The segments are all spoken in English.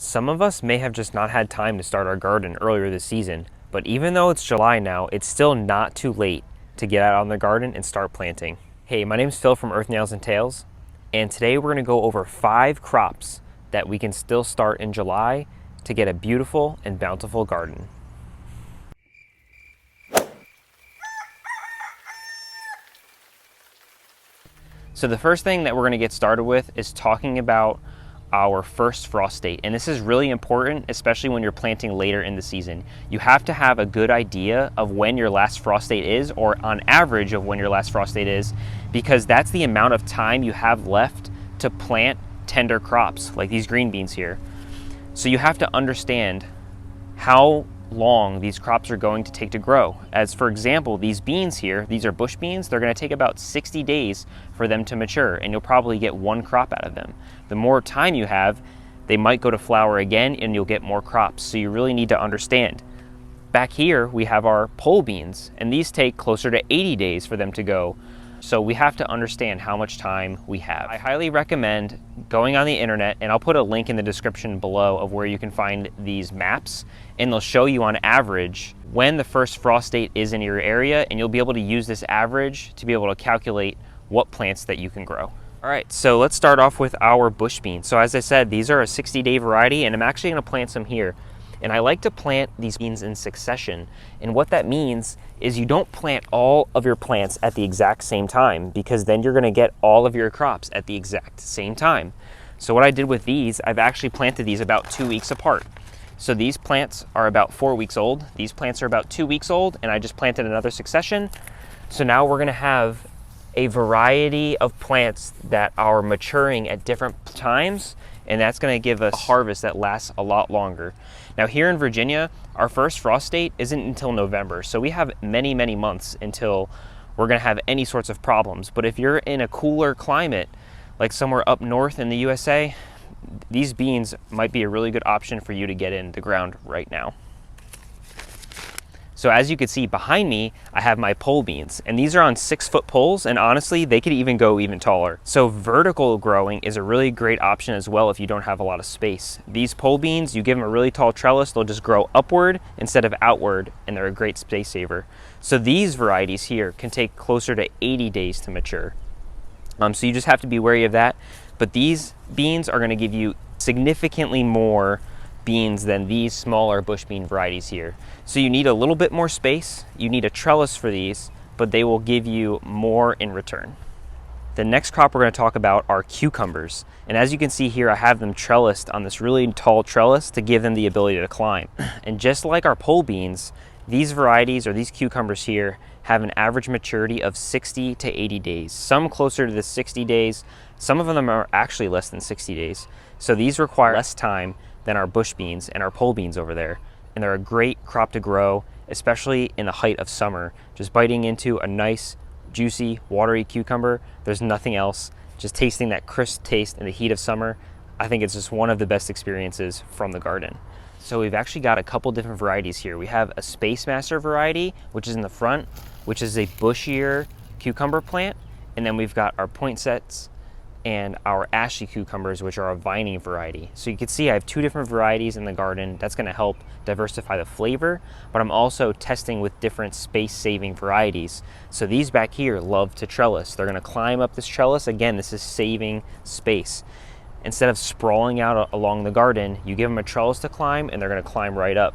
Some of us may have just not had time to start our garden earlier this season, but even though it's July now, it's still not too late to get out on the garden and start planting. Hey, my name's Phil from Earth Nails and Tails, and today we're gonna go over 5 crops that we can still start in July to get a beautiful and bountiful garden. So the first thing that we're gonna get started with is talking about our first frost date. And this is really important, especially when you're planting later in the season. You have to have a good idea of when your last frost date is, or on average of when your last frost date is, because that's the amount of time you have left to plant tender crops, like these green beans here. So you have to understand how long these crops are going to take to grow. As for example, these beans here, these are bush beans, they're gonna take about 60 days for them to mature, and you'll probably get 1 crop out of them. The more time you have, they might go to flower again and you'll get more crops. So you really need to understand. Back here, we have our pole beans, and these take closer to 80 days for them to go. So we have to understand how much time we have. I highly recommend going on the internet, and I'll put a link in the description below of where you can find these maps, and they'll show you on average when the first frost date is in your area, and you'll be able to use this average to be able to calculate what plants that you can grow. All right, so let's start off with our bush beans. So as I said, these are a 60-day variety, and I'm actually gonna plant some here. And I like to plant these beans in succession. And what that means is you don't plant all of your plants at the exact same time, because then you're gonna get all of your crops at the exact same time. So what I did with these, I've actually planted these about 2 weeks apart. So these plants are about 4 weeks old. These plants are about 2 weeks old, and I just planted another succession. So now we're gonna have a variety of plants that are maturing at different times, and that's gonna give us a harvest that lasts a lot longer. Now here in Virginia, our first frost date isn't until November, so we have many, many months until we're gonna have any sorts of problems. But if you're in a cooler climate, like somewhere up north in the USA, these beans might be a really good option for you to get in the ground right now. So as you can see behind me, I have my pole beans, and these are on 6-foot poles, and honestly, they could even go even taller. So vertical growing is a really great option as well if you don't have a lot of space. These pole beans, you give them a really tall trellis, they'll just grow upward instead of outward, and they're a great space saver. So these varieties here can take closer to 80 days to mature. So you just have to be wary of that. But these beans are gonna give you significantly more beans than these smaller bush bean varieties here. So you need a little bit more space, you need a trellis for these, but they will give you more in return. The next crop we're going to talk about are cucumbers. And as you can see here, I have them trellised on this really tall trellis to give them the ability to climb. And just like our pole beans, these varieties or these cucumbers here have an average maturity of 60 to 80 days. Some closer to the 60 days, some of them are actually less than 60 days. So these require less time than our bush beans and our pole beans over there. And they're a great crop to grow, especially in the height of summer. Just biting into a nice, juicy, watery cucumber, there's nothing else. Just tasting that crisp taste in the heat of summer, I think it's just one of the best experiences from the garden. So we've actually got a couple different varieties here. We have a Space Master variety, which is in the front, which is a bushier cucumber plant. And then we've got our poinsettias and our ashy cucumbers, which are a vining variety. So you can see I have 2 different varieties in the garden. That's gonna help diversify the flavor, but I'm also testing with different space-saving varieties. So these back here love to trellis. They're gonna climb up this trellis. Again, this is saving space. Instead of sprawling out along the garden, you give them a trellis to climb and they're gonna climb right up.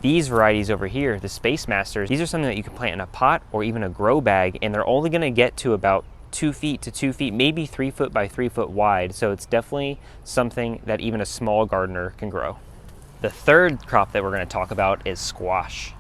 These varieties over here, the Space Masters, these are something that you can plant in a pot or even a grow bag, and they're only gonna get to about 2 feet to 2 feet, maybe 3 foot by 3 foot wide. So it's definitely something that even a small gardener can grow. The third crop that we're gonna talk about is squash.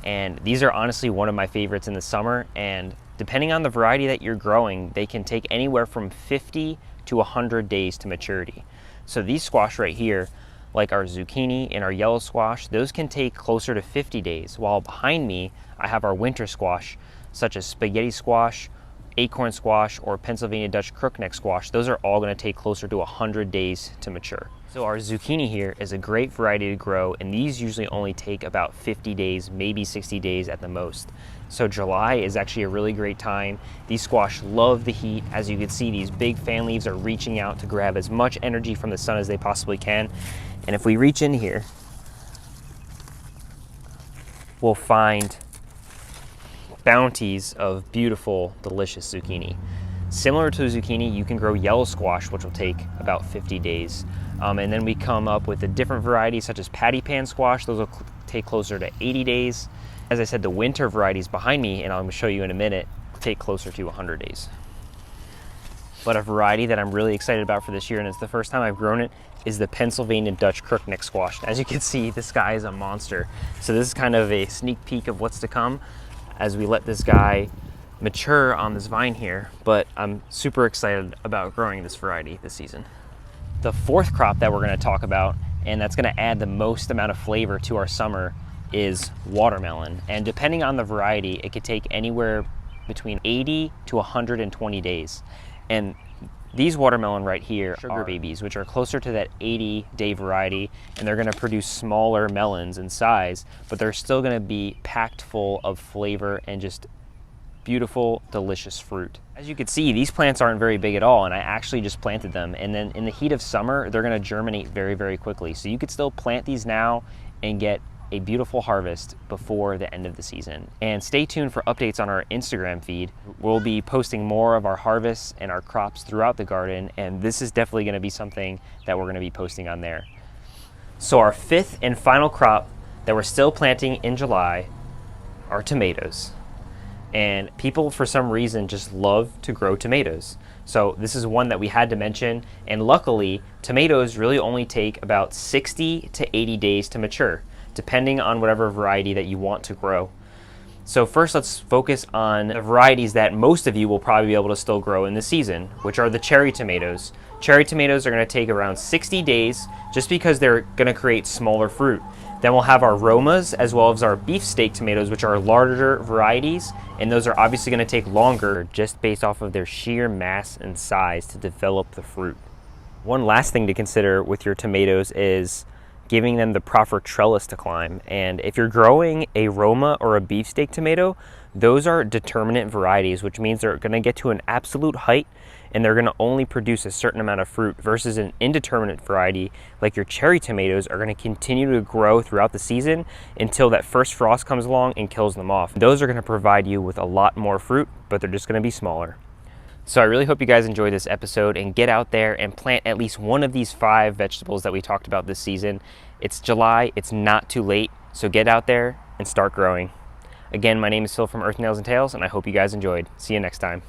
And these are honestly one of my favorites in the summer. And depending on the variety that you're growing, they can take anywhere from 50 to 100 days to maturity. So these squash right here, like our zucchini and our yellow squash, those can take closer to 50 days. While behind me, I have our winter squash, such as spaghetti squash, acorn squash, or Pennsylvania Dutch crookneck squash. Those are all gonna take closer to 100 days to mature. So our zucchini here is a great variety to grow, and these usually only take about 50 days, maybe 60 days at the most. So July is actually a really great time. These squash love the heat. As you can see, these big fan leaves are reaching out to grab as much energy from the sun as they possibly can. And if we reach in here, we'll find bounties of beautiful, delicious zucchini. Similar to zucchini, you can grow yellow squash, which will take about 50 days. And then we come up with a different varieties such as patty pan squash. Those will take closer to 80 days. As I said, the winter varieties behind me, and I'm gonna show you in a minute, take closer to 100 days. But a variety that I'm really excited about for this year, and it's the first time I've grown it, is the Pennsylvania Dutch crookneck squash. As you can see, this guy is a monster. So this is kind of a sneak peek of what's to come as we let this guy mature on this vine here, but I'm super excited about growing this variety this season. The fourth crop that we're gonna talk about, and that's gonna add the most amount of flavor to our summer, is watermelon. And depending on the variety, it could take anywhere between 80 to 120 days. And these watermelon right here are sugar babies, which are closer to that 80-day variety, and they're gonna produce smaller melons in size, but they're still gonna be packed full of flavor and just beautiful, delicious fruit. As you can see, these plants aren't very big at all, and I actually just planted them. And then in the heat of summer, they're gonna germinate very, very quickly. So you could still plant these now and get a beautiful harvest before the end of the season. And stay tuned for updates on our Instagram feed. We'll be posting more of our harvests and our crops throughout the garden, and this is definitely gonna be something that we're gonna be posting on there. So our fifth and final crop that we're still planting in July are tomatoes. And people, for some reason, just love to grow tomatoes. So this is one that we had to mention, and luckily, tomatoes really only take about 60 to 80 days to mature, depending on whatever variety that you want to grow. So first, let's focus on the varieties that most of you will probably be able to still grow in the season, which are the cherry tomatoes. Cherry tomatoes are gonna take around 60 days just because they're gonna create smaller fruit. Then we'll have our Romas as well as our beefsteak tomatoes, which are larger varieties, and those are obviously gonna take longer just based off of their sheer mass and size to develop the fruit. One last thing to consider with your tomatoes is giving them the proper trellis to climb. And if you're growing a Roma or a beefsteak tomato, those are determinate varieties, which means they're gonna get to an absolute height and they're gonna only produce a certain amount of fruit, versus an indeterminate variety like your cherry tomatoes are gonna continue to grow throughout the season until that first frost comes along and kills them off. Those are gonna provide you with a lot more fruit, but they're just gonna be smaller. So I really hope you guys enjoyed this episode and get out there and plant at least one of these 5 vegetables that we talked about this season. It's July, it's not too late, so get out there and start growing. Again, my name is Phil from Earth Nails and Tails, and I hope you guys enjoyed. See you next time.